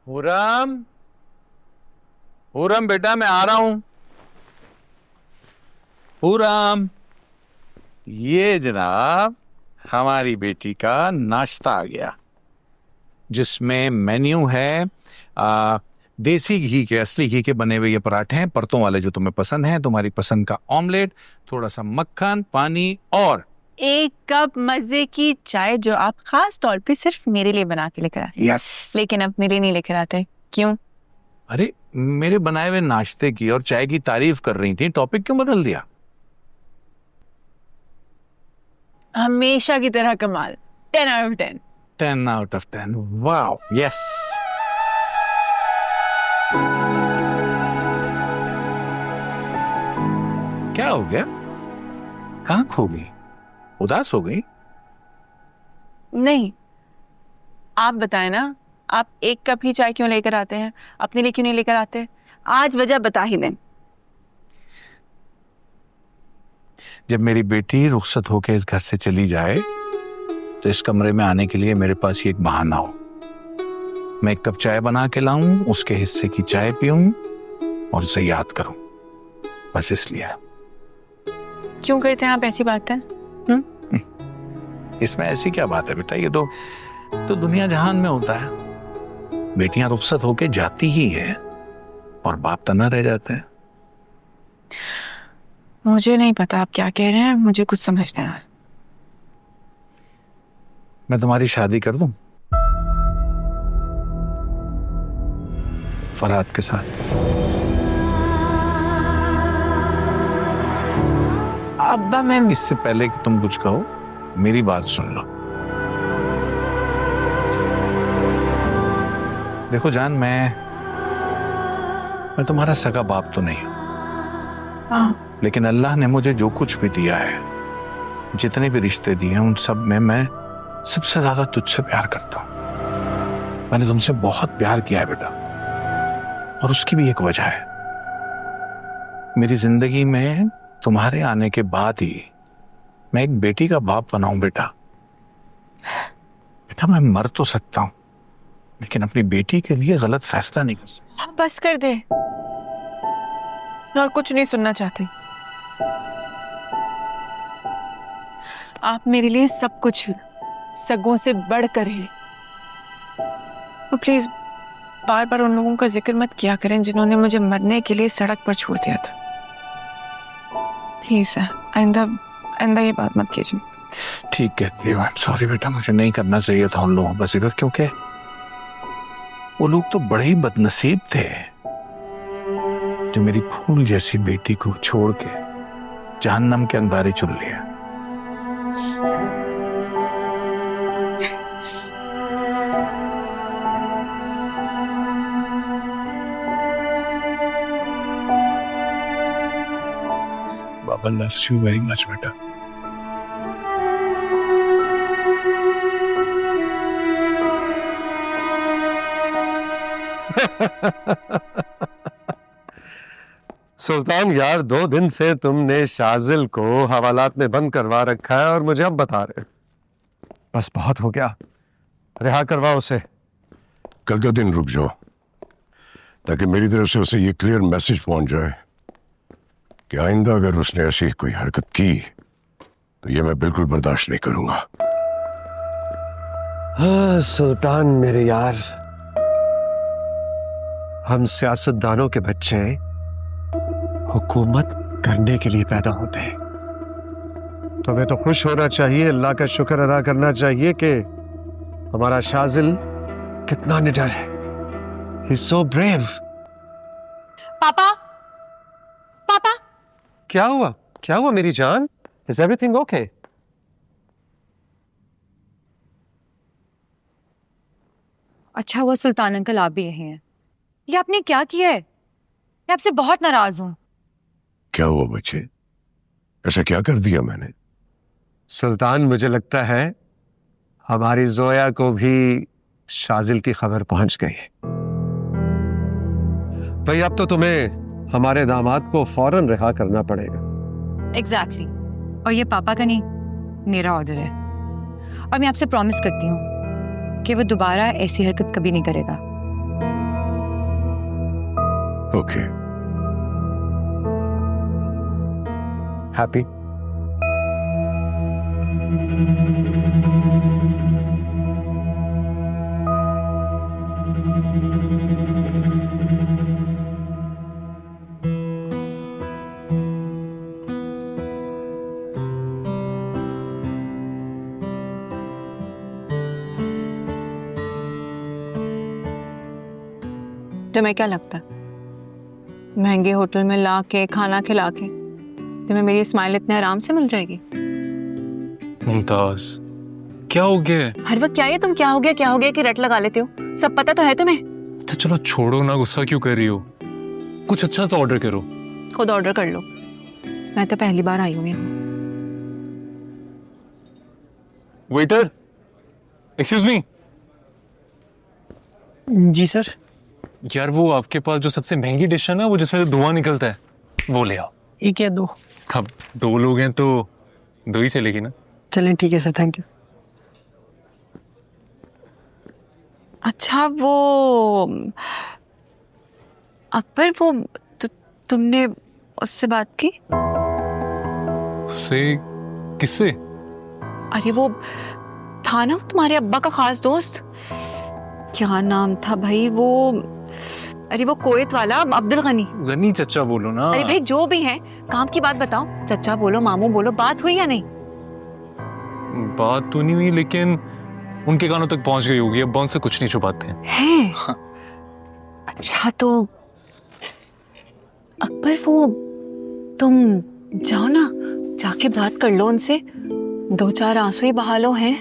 पूरम, पूरम बेटा मैं आ रहा हूं। पूरम, ये जनाब हमारी बेटी का नाश्ता आ गया, जिसमें मेन्यू है देसी घी के, असली घी के बने हुए ये पराठे हैं, परतों वाले जो तुम्हें पसंद हैं, तुम्हारी पसंद का ऑमलेट, थोड़ा सा मक्खन, पानी और एक कप मजे की चाय जो आप खास तौर पे सिर्फ मेरे लिए बना के लेकर आए। यस। लेकिन अपने लिए नहीं लेकर आते, क्यों? अरे मेरे बनाए हुए नाश्ते की और चाय की तारीफ कर रही थी, टॉपिक क्यों बदल दिया? हमेशा की तरह कमाल। 10 out of 10। 10 out of 10। Wow, yes. क्या हो गया? कहाँ खो गई? उदास हो गई? नहीं, आप बताएं ना, आप एक कप ही चाय क्यों लेकर आते हैं? अपने लिए क्यों नहीं लेकर आते? आज वजह बता ही दें। जब मेरी बेटी रुखसत होकर इस घर से चली जाए तो इस कमरे में आने के लिए मेरे पास ये एक बहाना हो। मैं एक कप चाय बना के लाऊं, उसके हिस्से की चाय पीऊं और उसे याद करूं, बस इसलिए। क्यों करते हैं आप ऐसी बातें? इसमें ऐसी क्या बात है बेटा? ये तो दुनिया जहान में होता है। बेटियां रुखसत होके जाती ही है और बाप तना रह जाते हैं। मुझे नहीं पता आप क्या कह रहे हैं, मुझे कुछ समझ नहीं आ रहा। मैं तुम्हारी शादी कर दूं फरहाद के साथ? अब्बा मैं इससे पहले कि तुम कुछ कहो, मेरी बात सुन लो। देखो जान, मैं तुम्हारा सगा बाप तो नहीं हूं, लेकिन अल्लाह ने मुझे जो कुछ भी दिया है, जितने भी रिश्ते दिए हैं, उन सब में मैं सबसे ज्यादा तुझसे प्यार करता हूं। मैंने तुमसे बहुत प्यार किया है बेटा, और उसकी भी एक वजह है। मेरी जिंदगी में तुम्हारे आने के बाद ही मैं एक बेटी का बाप बनाऊं बेटा। बेटा मैं मर तो सकता हूं, लेकिन अपनी बेटी के लिए गलत फैसला नहीं कर सकता। बस कर दे, और कुछ नहीं सुनना चाहती। आप मेरे लिए सब कुछ हैं, सगों से बढ़कर है। तो प्लीज बार बार उन लोगों का जिक्र मत किया करें जिन्होंने मुझे मरने के लिए सड़क पर छोड़ दिया था। प्लीज आइंदा ये बात मत कीजिए। ठीक कहती है, सॉरी बेटा, मुझे नहीं करना चाहिए था उन लोगों का जिक्र, क्योंकि वो लोग तो बड़े ही बदनसीब थे जो मेरी फूल जैसी बेटी को छोड़ के जहन्नम के अंगारे चुन लिया। बाबा loves you very much बेटा। सुल्तान यार, 2 दिन से तुमने शाजिल को हवालात में बंद करवा रखा है और मुझे अब बता रहे हो। बस बहुत हो गया, रिहा करवाओ उसे। कल का दिन रुक जाओ, ताकि मेरी तरफ से उसे ये क्लियर मैसेज पहुंच जाए कि आइंदा अगर उसने ऐसी कोई हरकत की तो ये मैं बिल्कुल बर्दाश्त नहीं करूंगा। हाँ सुल्तान मेरे यार, हम सियासतदानों के बच्चे हुकूमत करने के लिए पैदा होते हैं। तुम्हें तो खुश होना चाहिए, अल्लाह का शुक्र अदा करना चाहिए कि हमारा शाजिल कितना निडर है। He's so brave। पापा, पापा, क्या हुआ? क्या हुआ मेरी जान? Is everything okay? अच्छा हुआ सुल्तान अंकल आप भी यही हैं। ये आपने क्या किया है? मैं आपसे बहुत नाराज हूं। क्या हुआ बच्चे? ऐसा क्या कर दिया मैंने? सुल्तान मुझे लगता है हमारी जोया को भी शाजिल की खबर पहुंच गई है। भाई अब तो तुम्हें हमारे दामाद को फौरन रिहा करना पड़ेगा। एग्जैक्टली। और ये पापा का नहीं, मेरा ऑर्डर है। और मैं आपसे प्रॉमिस करती हूँ कि वो दोबारा ऐसी हरकत कभी नहीं करेगा। Okay happy? तुम्हें क्या लगता है महंगे होटल में ला के खाना खिला के तुम्हें मेरी स्माइल इतने आराम से मिल जाएगी? मुमताज, क्या हो गया है? हर वक्त क्या है तुम क्या हो गया कि रट लगा लेते हो? सब पता तो है तुम्हें। तो चलो छोड़ो ना, गुस्सा क्यों कर रही हो? कुछ अच्छा सा ऑर्डर करो। खुद ऑर्डर कर लो, मैं तो पहली बार आई हूँ यहाँ। Waiter, excuse me. जी सर। यार वो आपके पास जो सबसे महंगी डिश है ना, वो जिसमें धुआं निकलता है, वो ले आओ। एक या दो? अब 2 लोग हैं तो 2 ही चलेगी ना। चलें ठीक है सर, थैंक यू। अच्छा वो अकबर, वो तुमने उससे बात की? उससे? किससे? अरे वो था ना तुम्हारे अब्बा का खास दोस्त, क्या नाम था भाई वो? अरे वो कुवैत वाला अब्दुल गनी। गनी चचा बोलो ना। अरे भाई जो भी है, काम की बात बताओ। चचा बोलो, मामू बोलो, बात हुई या नहीं? बात तो नहीं हुई, लेकिन उनके कानों तक पहुंच गई होगी। अब्बा उनसे कुछ नहीं छुपाते हैं। हैं? अच्छा तो अकबर वो तुम जाओ ना, जाके बात कर लो उनसे, 2-4 आंसू ही बहा लो। हैं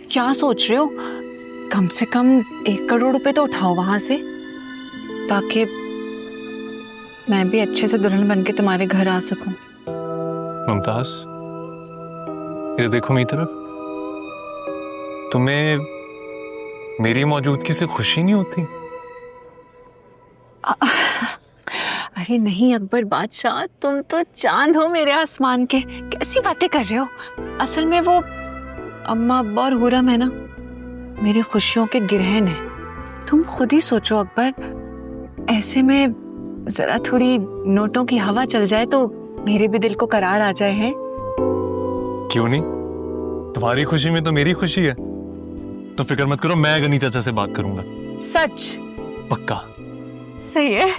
क्या सोच रहे हो? कम से कम 1 करोड़ रुपए तो उठाओ वहां से, ताकि मैं भी अच्छे से दुल्हन बन के तुम्हारे घर आ सकूं। मुमताज, ये देखो मेरी तरफ। तुम्हें मेरी मौजूदगी से खुशी नहीं होती? अरे नहीं अकबर बादशाह, तुम तो चांद हो मेरे आसमान के, कैसी बातें कर रहे हो? असल में वो अम्मा अब्बा और हुरम है ना, मेरी खुशियों के गिरहन है। तुम खुद ही सोचो अकबर, ऐसे में जरा थोड़ी नोटों की हवा चल जाए तो मेरे भी दिल को करार आ जाए। है क्यों नहीं? तुम्हारी खुशी में तो मेरी खुशी है। तो फिक्र मत करो, मैं गनी चाचा से बात करूंगा। सच? पक्का। सही है।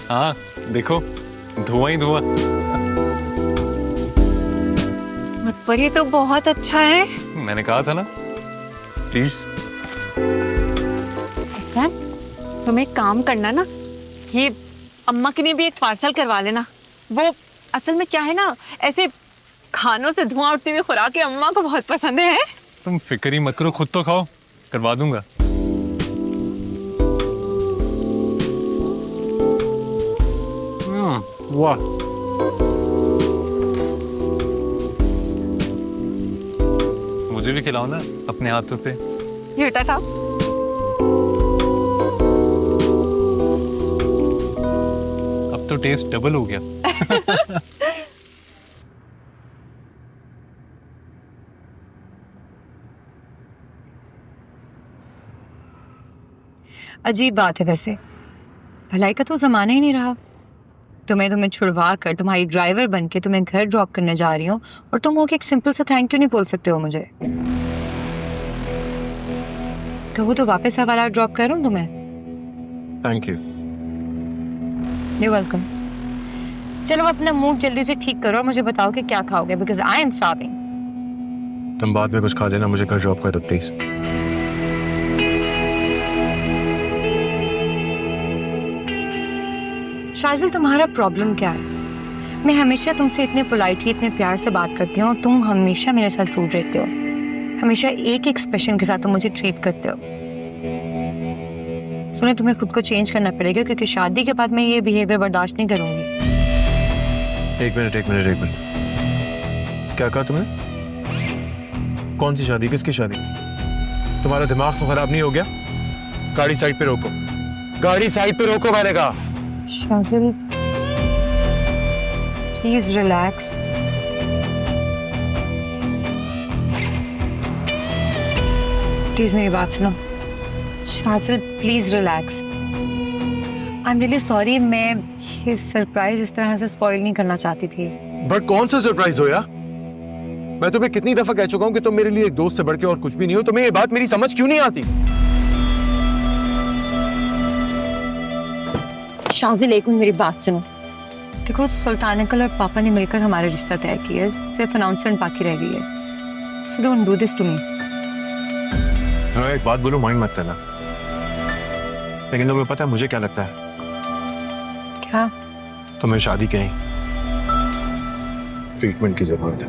हाँ देखो, धुआं ही धुआं। पर ये तो बहुत अच्छा है। मैंने कहा था ना। प्लीज। तुम एक काम करना ना, ये अम्मा के लिए भी एक पार्सल करवा लेना। वो असल में क्या है ना, ऐसे खानों से धुआं उठती हुई खुराकें अम्मा को बहुत पसंद है। तुम फिक्र ही मत करो, खुद तो खाओ, करवा दूंगा। वाह, मुझे भी खिलाओ ना अपने हाथों पे। ये बेटा खाओ। अब तो टेस्ट डबल हो गया। अजीब बात है वैसे, भलाई का तो जमाना ही नहीं रहा। तुम्हें छुड़वा कर तुम्हारी ड्राइवर बन के तुम्हें घर ड्रॉप करने जा रही हूँ, और तुम हो कि एक सिंपल सा थैंक यू नहीं बोल सकते हो मुझे? कहो तो वापस हवाला ड्रॉप करूँ तुम्हें? Thank you. You welcome. चलो अपना मूड जल्दी से ठीक करो और मुझे बताओ कि क्या खाओगे, बिकॉज आई एम स्टार्विंग। तुम बाद में कुछ खा लेना, मुझे घर ड्रॉप कर दो प्लीज। शाजिल, तुम्हारा प्रॉब्लम क्या है? मैं हमेशा तुमसे इतने पोलाइटली, इतने प्यार से बात करती हूँ और तुम हमेशा मेरे साथ रूड रहते हो। हमेशा एक एक्सप्रेशन के साथ तुम मुझे ट्रीट करते हो। सुने, तुम्हें खुद को चेंज करना पड़ेगा, क्योंकि शादी के बाद मैं ये बिहेवियर बर्दाश्त नहीं करूंगी। एक मिनट। क्या कहा तुमने? कौन सी शादी? किसकी शादी? तुम्हारा दिमाग तो खराब नहीं हो गया? गाड़ी साइड पे रोको, गाड़ी साइड पे रोको, मैंने कहा। Shajil please relax. प्लीज मेरी बात सुनो। Shajil please relax. I am really sorry, मैं ये सरप्राइज इस तरह से स्पॉइल नहीं करना चाहती थी। बट कौन सा सरप्राइज हो यार? मैं तुम्हें कितनी दफा कह चुका हूं कि तुम मेरे लिए एक दोस्त से बढ़ के और कुछ भी नहीं हो। तुम्हें ये बात मेरी समझ क्यों नहीं आती? शाजिल एक मिनट मेरी बात सुनो। देखो, सुल्तान अंकल और पापा ने मिलकर हमारा रिश्ता तय किया है, सिर्फ अनाउंसमेंट बाकी रह गई है। So don't do this to me. मैं एक बात बोलूं, माइंड मत करना, लेकिन तुम्हें पता है मुझे क्या लगता है? क्या? तुम्हें शादी के ट्रीटमेंट की जरूरत है।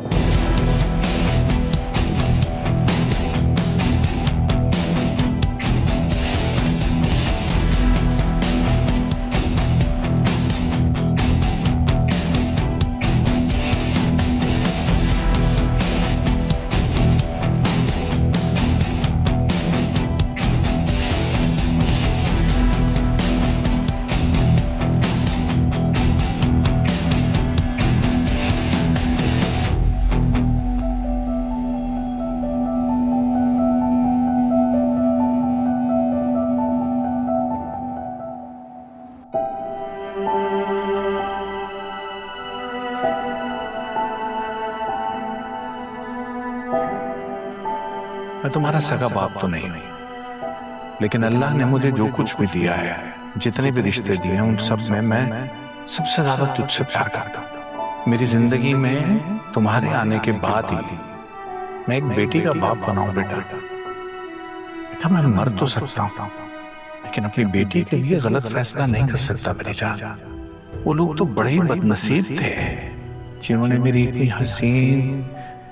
मैं तुम्हारा सगा बाप तो नहीं हूं, लेकिन अल्लाह ने मुझे जो कुछ भी दिया है, जितने भी रिश्ते दिए हैं, उन सब में मैं सबसे ज्यादा तुझसे प्यार करता हूं। मेरी जिंदगी में तुम्हारे आने के बाद ही मैं एक बेटी का बाप बनाऊं। बेटा मैं मर तो सकता हूं, लेकिन अपनी बेटी के लिए गलत फैसला नहीं कर सकता मेरी जान। वो लोग तो बड़े ही बदनसीब थे जिन्होंने मेरी इतनी हसीन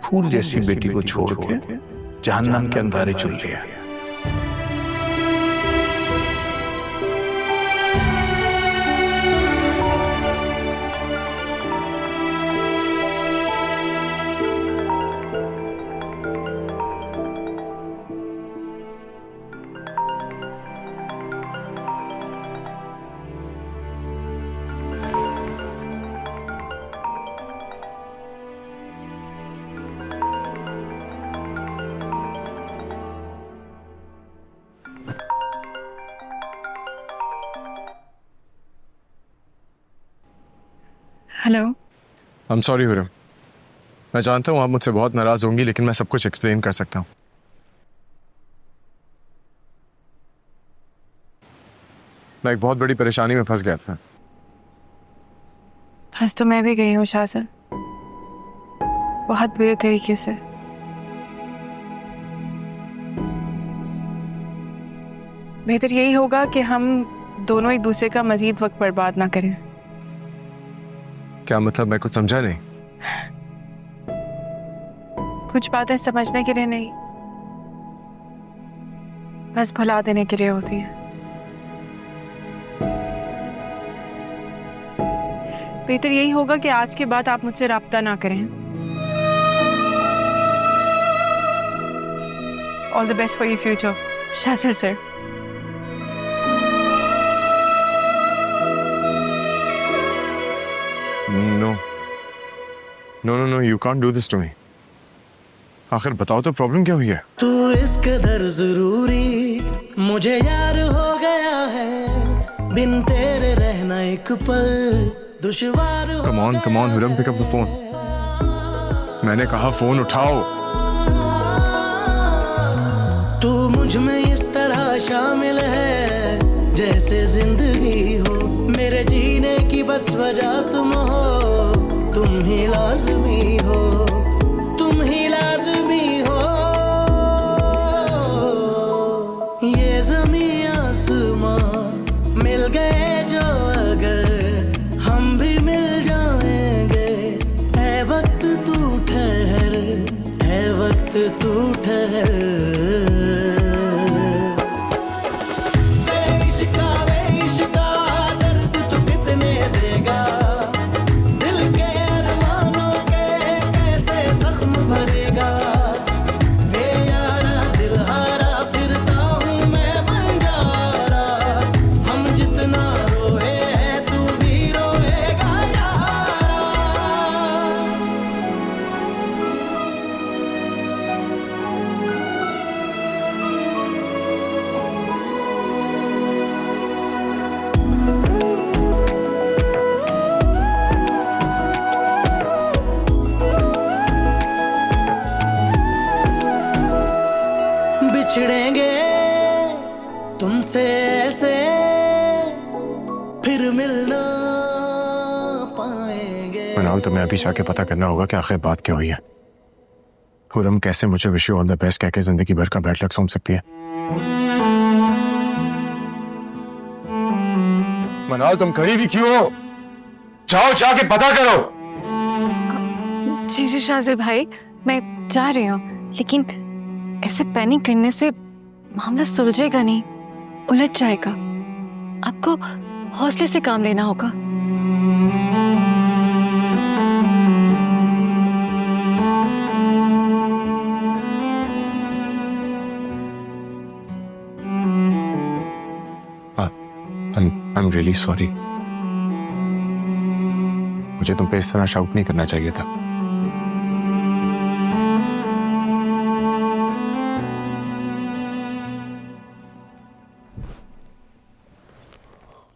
फूल जैसी बेटी को छोड़ के जहन्नम के अंगारे चुन लिया। हेलो। आई एम सॉरी हुरम, मैं जानता हूँ आप मुझसे बहुत नाराज होंगी, लेकिन मैं सब कुछ एक्सप्लेन कर सकता हूँ। मैं एक बहुत बड़ी परेशानी में फंस गया था। फंस तो मैं भी गई हूँ शाजिल, बहुत बुरे तरीके से। बेहतर यही होगा कि हम दोनों एक दूसरे का मजीद वक्त बर्बाद ना करें। क्या मतलब? मैं कुछ समझा नहीं। कुछ बातें समझने के लिए नहीं, बस भुला देने के लिए होती है। बेहतर यही होगा कि आज के बाद आप मुझसे राब्ता ना करें। All the best for your future Shajil sir. No, you can't do this to me. आखिर बताओ तो प्रॉब्लम क्या हुई है? तू इस कदर जरूरी मुझे यार हो गया है, बिन तेरे रहना एक पल दुश्वार हो। Come on, हुरम, pick up the phone. मैंने कहा फोन उठाओ। तू मुझ में इस तरह शामिल है जैसे जिंदगी हो, मेरे जीने की बस वजह तुम हो, तुम ही लाज़मी हो, तुम ही लाज़मी हो। ये ज़मीं आसमां मिल गए जो अगर हम भी मिल जाएंगे, है वक्त तू ठहर, है वक्त तू ठहर। मनाल, तुम्हें अभी जाके पता करना होगा कि आखिर बात क्या हुई है। खुरम कैसे मुझे wish you all the best कह के जिंदगी भर का बैड लक सौंप सकती है। मनाल, तुम खड़ी भी क्यों हो? जाओ जाके पता करो। जी जी शाजिल भाई, मैं जा रही हूँ, लेकिन ऐसे पैनिक करने से मामला सुलझेगा नहीं, उलझ जाएगा। आपको हौसले से काम लेना होगा। I'm really sorry. मुझे तुम पे इस तरह शाउट नहीं करना चाहिए था।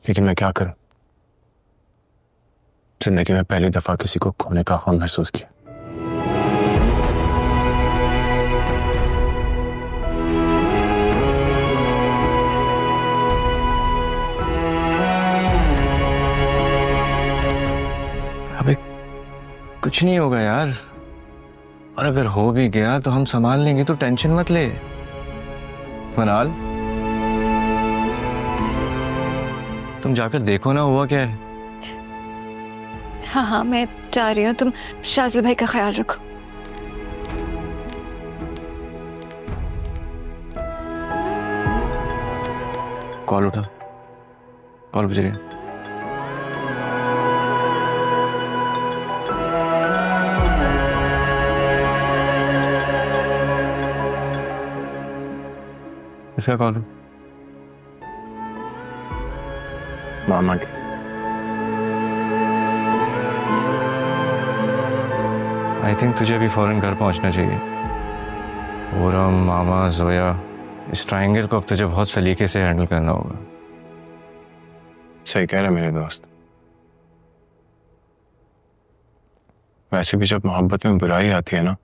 लेकिन मैं क्या करूं? जिंदगी में पहली दफा किसी को खोने का ख्वाब महसूस किया। अबे कुछ नहीं होगा यार, और अगर हो भी गया तो हम संभाल लेंगे, तो टेंशन मत ले। मनाल, तुम जाकर देखो ना हुआ क्या है। हाँ हाँ, मैं जा रही हूँ, तुम शाजिल भाई का ख्याल रखो। कॉल उठा, कॉल बज रही है। इसका कॉल मामा की। आई थिंक तुझे भी फौरन घर पहुंचना चाहिए। पूरम, मामा, जोया, इस ट्रायंगल को अब तुझे बहुत सलीके से हैंडल करना होगा। सही कह रहे मेरे दोस्त। वैसे भी जब मोहब्बत में बुराई आती है ना,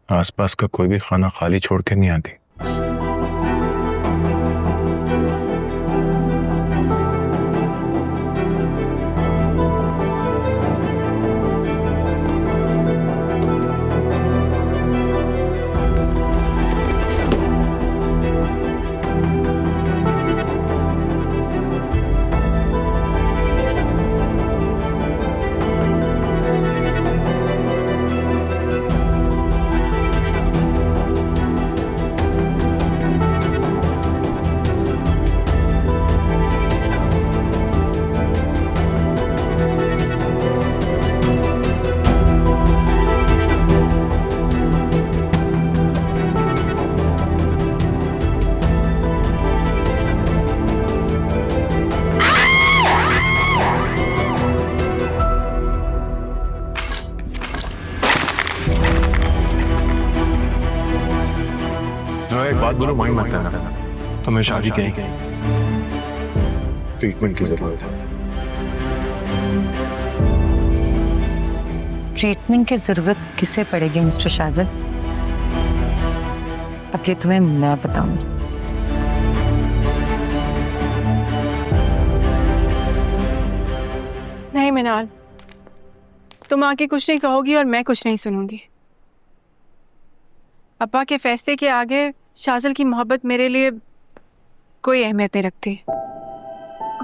आसपास का कोई भी खाना खाली छोड़ के नहीं आती। जो एक बात बोलो, माइंड मत करना। तुम्हें शादी की ट्रीटमेंट की जरूरत है। ट्रीटमेंट की जरूरत किसे पड़ेगी मिस्टर शाजिल? अब ये तुम्हें मैं बताऊंगी। नहीं मिनाल, तुम आके कुछ नहीं कहोगी और मैं कुछ नहीं सुनूंगी। अब्बा के फैसले के आगे शाजिल की मोहब्बत मेरे लिए कोई अहमियत नहीं रखती।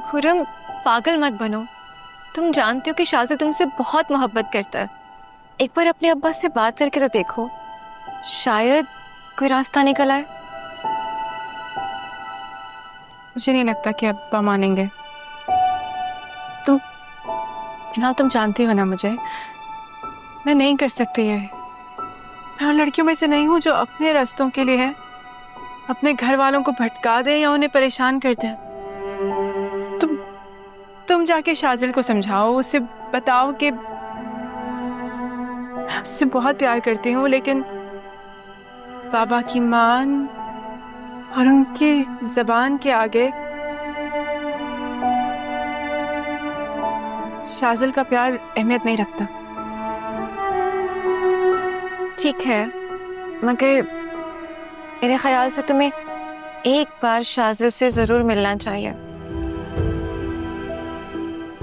खुरम, पागल मत बनो। तुम जानते हो कि शाजिल तुमसे बहुत मोहब्बत करता है। एक बार अपने अब्बा से बात करके तो देखो, शायद कोई रास्ता निकल आए। मुझे नहीं लगता कि अब्बा मानेंगे। तुम जानती हो ना मुझे, मैं नहीं कर सकती ये। मैं उन लड़कियों में से नहीं हूँ जो अपने रास्तों के लिए है अपने घर वालों को भटका दे या उन्हें परेशान कर दे। तुम जाके शाजिल को समझाओ, उसे बताओ कि उससे बहुत प्यार करती हूँ, लेकिन बाबा की मान और उनकी जबान के आगे शाजिल का प्यार अहमियत नहीं रखता। ठीक है, मगर मेरे ख्याल से तुम्हें एक बार शाजिल से जरूर मिलना चाहिए।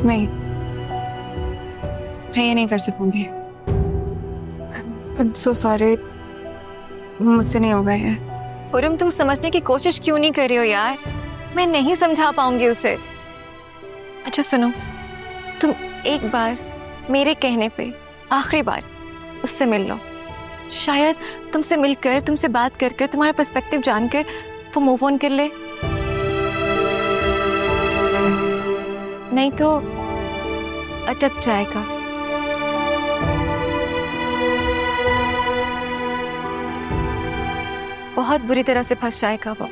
मैं ये नहीं कर सकूंगी। I'm so sorry, मुझसे नहीं होगा ये। पुरम, तुम समझने की कोशिश क्यों नहीं कर रही हो यार? मैं नहीं समझा पाऊंगी उसे। अच्छा सुनो, तुम एक बार मेरे कहने पे आखिरी बार उससे मिल लो। शायद तुमसे मिलकर, तुमसे बात कर कर, तुम्हारा पर्सपेक्टिव जानकर वो मूव ऑन कर ले। नहीं तो अटक जाएगा। बहुत बुरी तरह से फंस जाएगा वो।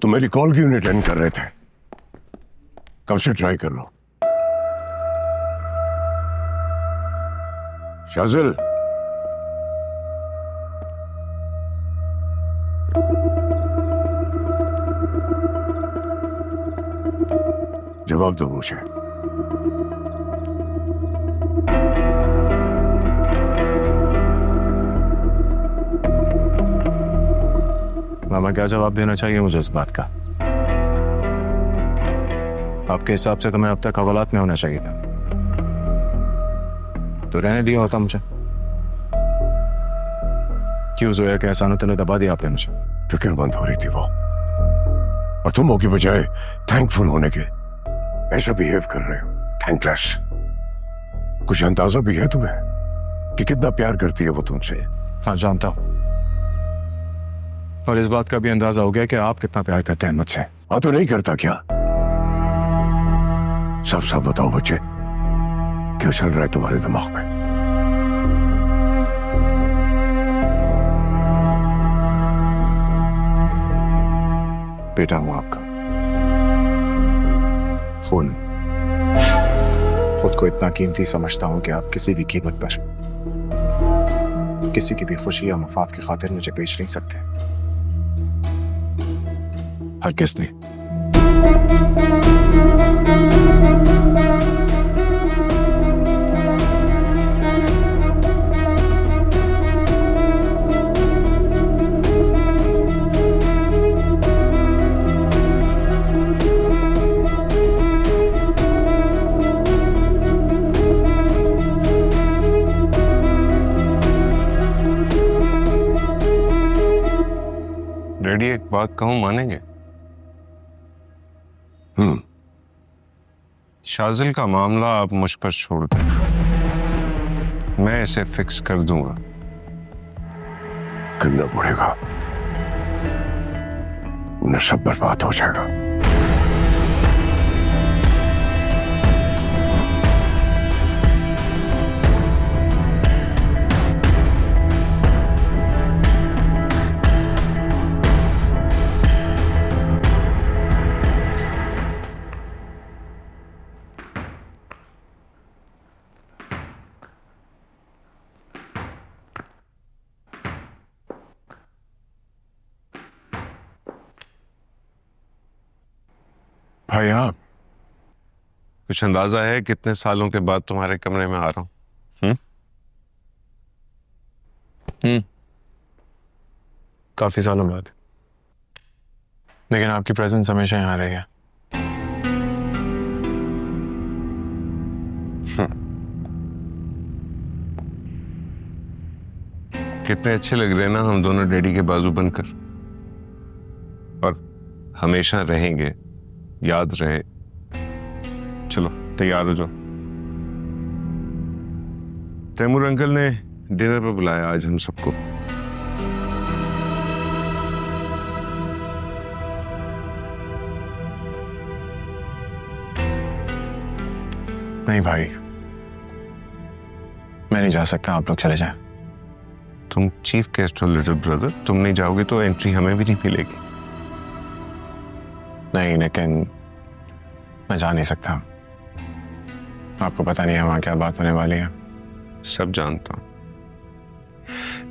तो मेरी कॉल क्यों नहीं अटेंड कर रहे थे? कब से ट्राई कर लो। शाजिल, जवाब दो मुझे। मामा, क्या जवाब देना चाहिए मुझे इस बात का? आपके हिसाब से तो मैं अब तक हवालात में होना चाहिए था, तो रहने दिया होता मुझे। क्यों जोया के एहसानों तले दबा दिया आपने मुझे? फिक्रमंद हो रही थी वो, और तुम हो के बजाय थैंकफुल होने के ऐसा बिहेव कर रहे हो। थैंकलेस। कुछ अंदाजा भी है तुम्हें कि कितना प्यार करती है वो तुमसे? हाँ, जानता हूं, और इस बात का भी अंदाजा हो गया कि आप कितना प्यार करते हैं मुझसे। हाँ, तो नहीं करता क्या? सब सब बताओ बच्चे, क्या चल रहा है तुम्हारे दिमाग में? बेटा हूं आपका, खून। खुद को इतना कीमती समझता हूं कि आप किसी भी कीमत पर किसी की भी खुशी या मफाद की खातिर मुझे बेच नहीं सकते। हर किसने। डैडी, एक बात कहूं, मानेंगे? शाजिल का मामला आप मुझ पर छोड़ दें, मैं इसे फिक्स कर दूंगा। करना पड़ेगा, न सब बर्बाद हो जाएगा। भाई, आप कुछ अंदाजा है कितने सालों के बाद तुम्हारे कमरे में आ रहा हूं? काफी सालों बाद, लेकिन आपकी प्रेजेंस हमेशा यहाँ रहेगा। कितने अच्छे लग रहे हैं ना हम दोनों डैडी के बाजू बनकर, और हमेशा रहेंगे, याद रहे। चलो तैयार हो जाओ। तैमूर अंकल ने डिनर पर बुलाया आज हम सबको। नहीं भाई, मैं नहीं जा सकता, आप लोग चले जाएं। तुम चीफ गेस्ट हो लिटिल ब्रदर, तुम नहीं जाओगे तो एंट्री हमें भी नहीं मिलेगी। नहीं, लेकिन मैं जा नहीं सकता। आपको पता नहीं है वहां क्या बात होने वाली है। सब जानता हूं।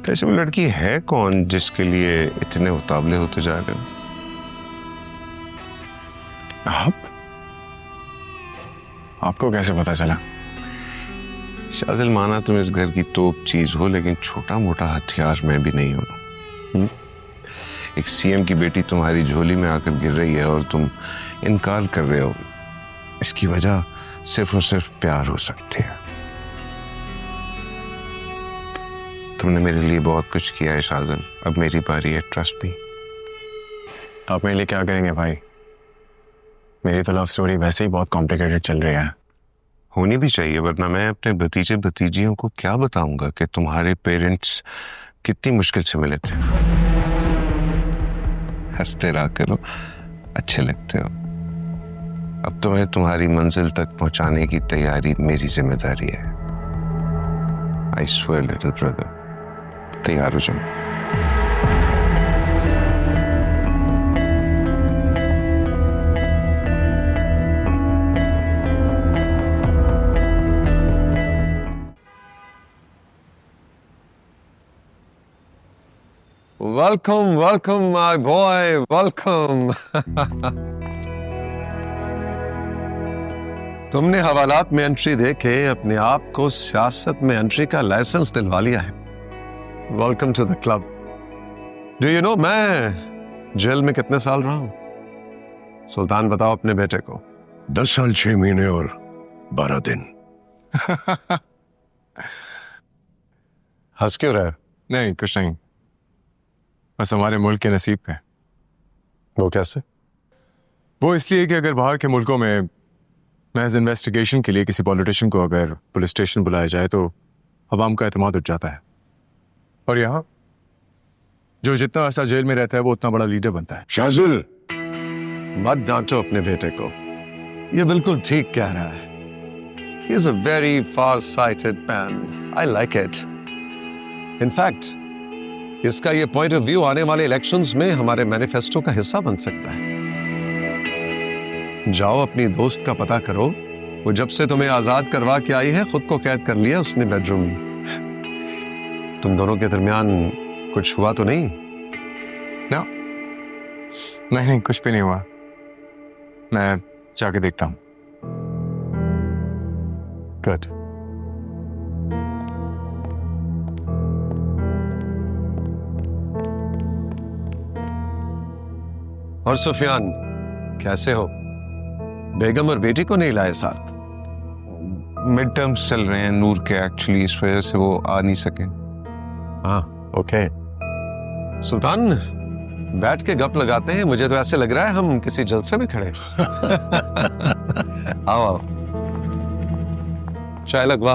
कैसे वो लड़की है कौन जिसके लिए इतने उतावले होते जा रहे हो? आपको कैसे पता चला? शाजिल, माना तुम इस घर की तोप चीज हो, लेकिन छोटा मोटा हथियार मैं भी नहीं हूं। एक सीएम की बेटी तुम्हारी झोली में आकर गिर रही है और तुम इनकार कर रहे हो। इसकी वजह सिर्फ और सिर्फ प्यार हो सकती है। तुमने मेरे लिए बहुत कुछ किया है शाजिल, अब मेरी बारी है, ट्रस्ट मी। आप मेरे लिए क्या करेंगे भाई? मेरी तो लव स्टोरी वैसे ही बहुत कॉम्प्लिकेटेड चल रही है। होनी भी चाहिए, वरना मैं अपने भतीजे भतीजियों को क्या बताऊंगा कि तुम्हारे पेरेंट्स कितनी मुश्किल से मिले थे। हंसते रहा करो, अच्छे लगते हो। अब तुम्हें तुम्हारी मंजिल तक पहुंचाने की तैयारी मेरी जिम्मेदारी है। आई स्वेयर लिटिल ब्रदर, तैयार हो जाओ। Welcome welcome my boy, welcome. तुमने हवालात में एंट्री देके अपने आप को सियासत में एंट्री का लाइसेंस दिलवा लिया है। Welcome to the club. Do you know मैं जेल में कितने साल रहा हूं? सुल्तान, बताओ अपने बेटे को। 10 साल 6 महीने और 12 दिन। हंस क्यों रहे? नहीं, कुछ नहीं, बस हमारे मुल्क के नसीब पे। वो कैसे? वो इसलिए कि अगर बाहर के मुल्कों में महज इन्वेस्टिगेशन के लिए किसी पॉलिटिशियन को अगर पुलिस स्टेशन बुलाया जाए तो अवाम का एतमाद उठ जाता है, और यहाँ जो जितना अरसा जेल में रहता है वो उतना बड़ा लीडर बनता है। शाजिल, मत डांटो अपने बेटे को, ये बिल्कुल ठीक कह रहा है। He is a very far-sighted man. I like it. In fact, इसका ये पॉइंट ऑफ व्यू आने वाले इलेक्शंस में हमारे मैनिफेस्टो का हिस्सा बन सकता है। जाओ अपनी दोस्त का पता करो, वो जब से तुम्हें आजाद करवा के आई है खुद को कैद कर लिया उसने बेडरूम में। तुम दोनों के दरमियान कुछ हुआ तो नहीं? नहीं, कुछ भी नहीं हुआ। मैं जाके देखता हूँ। गुड। और सुफियान, कैसे हो? बेगम और बेटी को नहीं लाए साथ? मिड टर्म्स चल रहे हैं नूर के, एक्चुअली इस वजह से वो आ नहीं सके। हाँ, ओके। सुल्तान, बैठ के गप लगाते हैं, मुझे तो ऐसे लग रहा है हम किसी जलसे में खड़े। आओ आओ, चाय लगवा।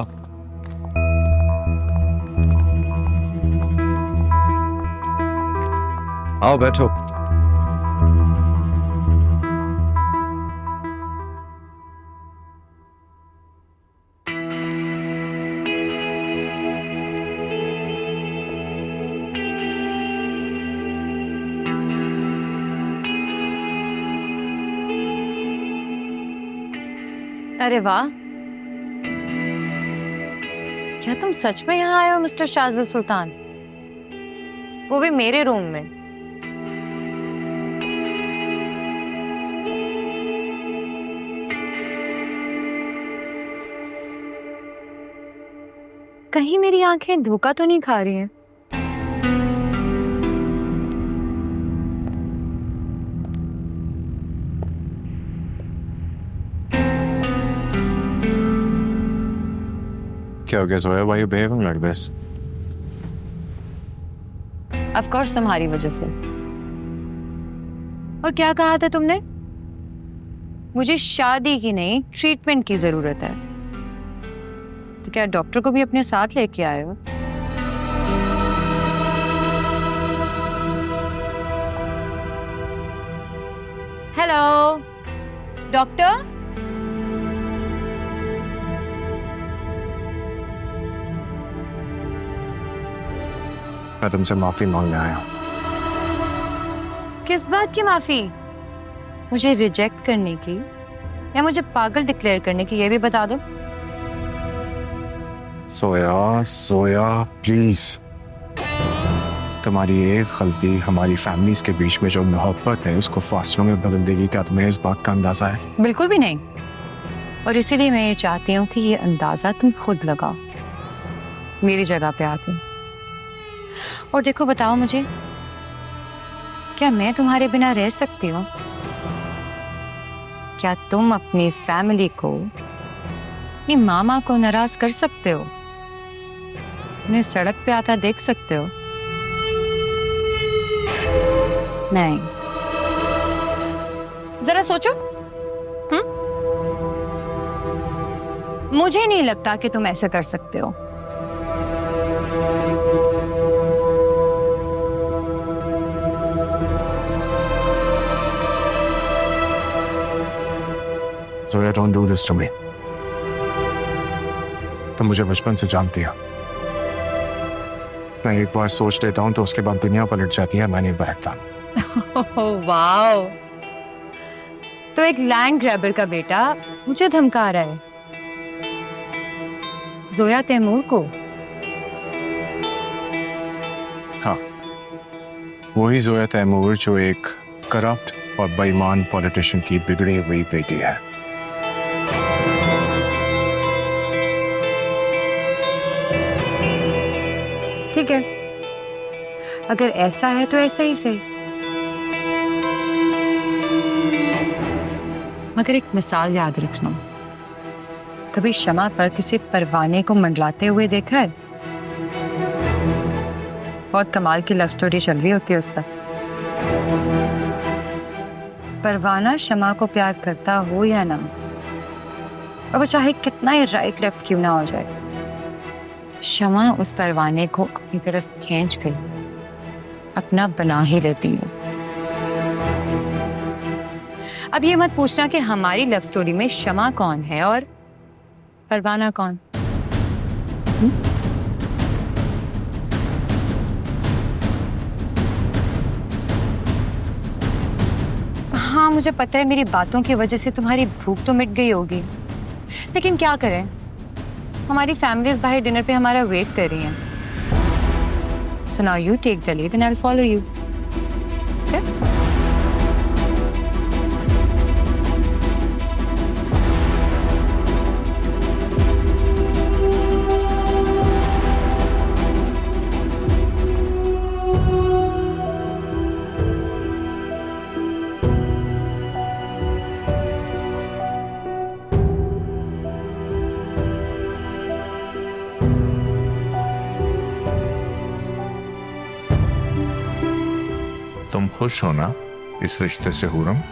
आओ बैठो। अरे वाह, क्या तुम सच में यहाँ आए हो मिस्टर शाजिल सुल्तान? वो भी मेरे रूम में। कहीं मेरी आंखें धोखा तो नहीं खा रही हैं? क्या हो गया Zoya? Why you behaving like this? Of course तुम्हारी वजह से। और क्या कहा था तुमने? मुझे शादी की नहीं, ट्रीटमेंट की जरूरत है। तो क्या डॉक्टर को भी अपने साथ लेके आए हो? Hello doctor. मैं तुमसे माफी मांगने आया हूँ। किस बात की माफी? मुझे रिजेक्ट करने की या मुझे पागल डिक्लेयर करने की, ये भी बता दो। सोया प्लीज, तुम्हारी एक गलती हमारी फैमिलीज के बीच में जो मोहब्बत है उसको फासलों में बदल देगी। क्या तुम्हें इस बात का अंदाजा है? बिल्कुल भी नहीं। और इसीलिए मैं ये चाहती हूँ कि ये अंदाजा तुम खुद लगाओ, मेरी जगह पे आके। और देखो, बताओ मुझे, क्या मैं तुम्हारे बिना रह सकती हूँ? क्या तुम अपनी फैमिली को, अपनी मामा को नाराज कर सकते हो? उन्हें सड़क पे आता देख सकते हो? नहीं। जरा सोचो। मुझे नहीं लगता कि तुम ऐसे कर सकते हो। Zoya, don't do this to me. तुम मुझे बचपन से जानती हो। मैं एक बार सोच लेता हूँ तो उसके बाद दुनिया पलट जाती है, मैं नहीं पलटता। वाओ, तो एक लैंड ग्रैबर का बेटा मुझे धमका रहा है, जोया तैमूर को। हाँ, वही जोया तैमूर जो एक करप्ट और बेईमान पॉलिटिशियन की बिगड़ी हुई बेटी है। ठीक है, अगर ऐसा है तो ऐसा ही सही। मगर एक मिसाल याद रखना, कभी शमा पर किसी परवाने को मंडलाते हुए देखा है? बहुत कमाल की लव स्टोरी चल रही होती है उस वक्त। परवाना शमा को प्यार करता हो या ना, और वो चाहे कितना ही राइट लेफ्ट क्यों ना हो जाए, शमा उस परवाने को अपनी तरफ खींच कर अपना बना ही लेती है। अब ये मत पूछना कि हमारी लव स्टोरी में शमा कौन है और परवाना कौन। हाँ, मुझे पता है मेरी बातों की वजह से तुम्हारी भूख तो मिट गई होगी, लेकिन क्या करें, हमारी फैमिलीज बाहर डिनर पे हमारा वेट कर रही हैं। So now you take the lead and I'll follow you. Okay? तुम खुश हो ना इस रिश्ते से हुरम?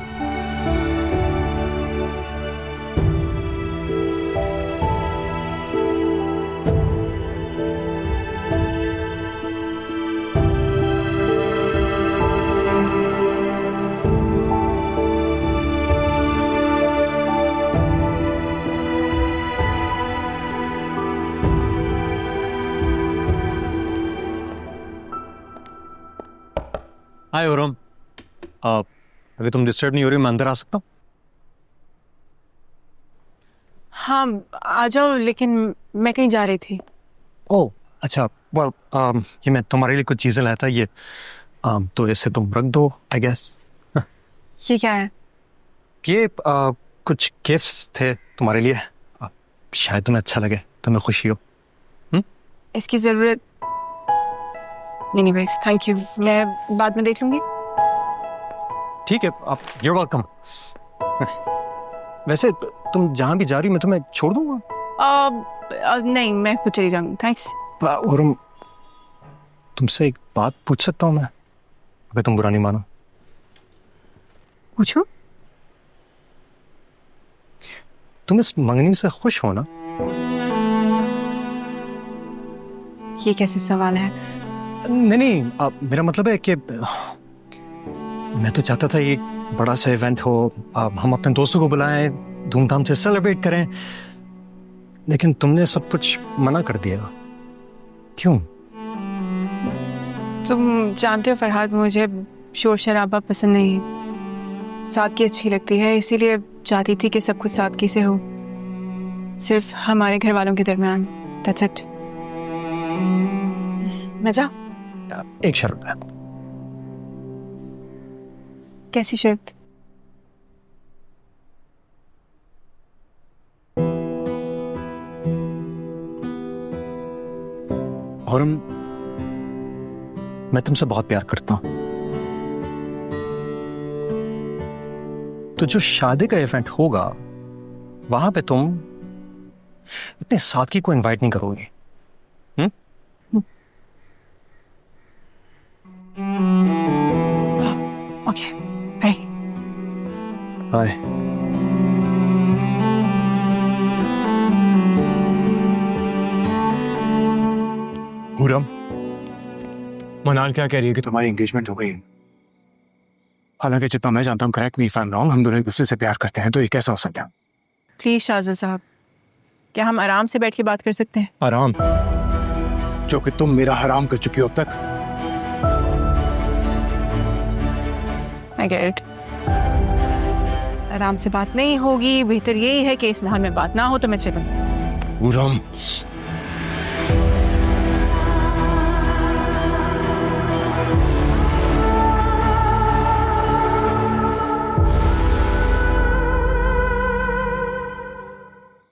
हाय हुरम, अगर तुम डिस्टर्ब नहीं हो रही मैं अंदर आ सकता हूँ? हाँ आ जाओ, लेकिन मैं कहीं जा रही थी। ओह अच्छा, वेल ये मैं तुम्हारे लिए कुछ चीज़ें लाया था, ये तो इसे तुम रख दो आई गेस। ये क्या है? ये कुछ गिफ्ट्स थे तुम्हारे लिए, शायद तुम्हें अच्छा लगे, तुम्हें खुशी हो। इसकी जरूरत नहीं, बस थैंक यू, मैं बाद में देख लूंगी। ठीक है, आप you're welcome। वैसे तुम जहाँ भी जा रही हो मैं तुम्हें छोड़ दूंगा। नहीं, मैं खुद चली जाऊंगी, थैंक्स। और तुमसे एक बात पूछ सकता हूँ मैं, अगर तुम बुरा नहीं मानो? पूछो। तुम इस मंगनी से खुश हो ना? ये कैसे सवाल है? नहीं, मेरा मतलब है कि मैं तो चाहता था ये बड़ा सा इवेंट हो, हम अपने दोस्तों को बुलाएं, धूमधाम से सेलिब्रेट करें, लेकिन तुमने सब कुछ मना कर दिया। क्यों? तुम जानते हो फरहाद, मुझे शोर शराबा पसंद नहीं, सादगी अच्छी लगती है, इसीलिए चाहती थी कि सब कुछ सादगी से हो, सिर्फ हमारे घर वालों के दरमियान। That's it. मैं जा। एक शर्त है। कैसी शर्त? और मैं तुमसे बहुत प्यार करता हूं, तो जो शादी का इवेंट होगा वहां पे तुम अपने साथी को इनवाइट नहीं करोगे। Okay, bye. बाय। हुरम, मनाल क्या कह रही है कि तुम्हारी एंगेजमेंट हो गई है? हालांकि जितना मैं जानता हूँ, correct me if I am wrong, हम दोनों एक दूसरे से प्यार करते हैं, तो ये कैसा हो सकता है? प्लीज शाहज़ाद साहब, क्या हम आराम से बैठ के बात कर सकते हैं? आराम? जो कि तुम मेरा हराम कर चुकी हो अब तक। I get it. आराम से बात नहीं होगी, बेहतर यही है कि इस माहौल में बात ना हो, तो मैं चलूं। हुरम,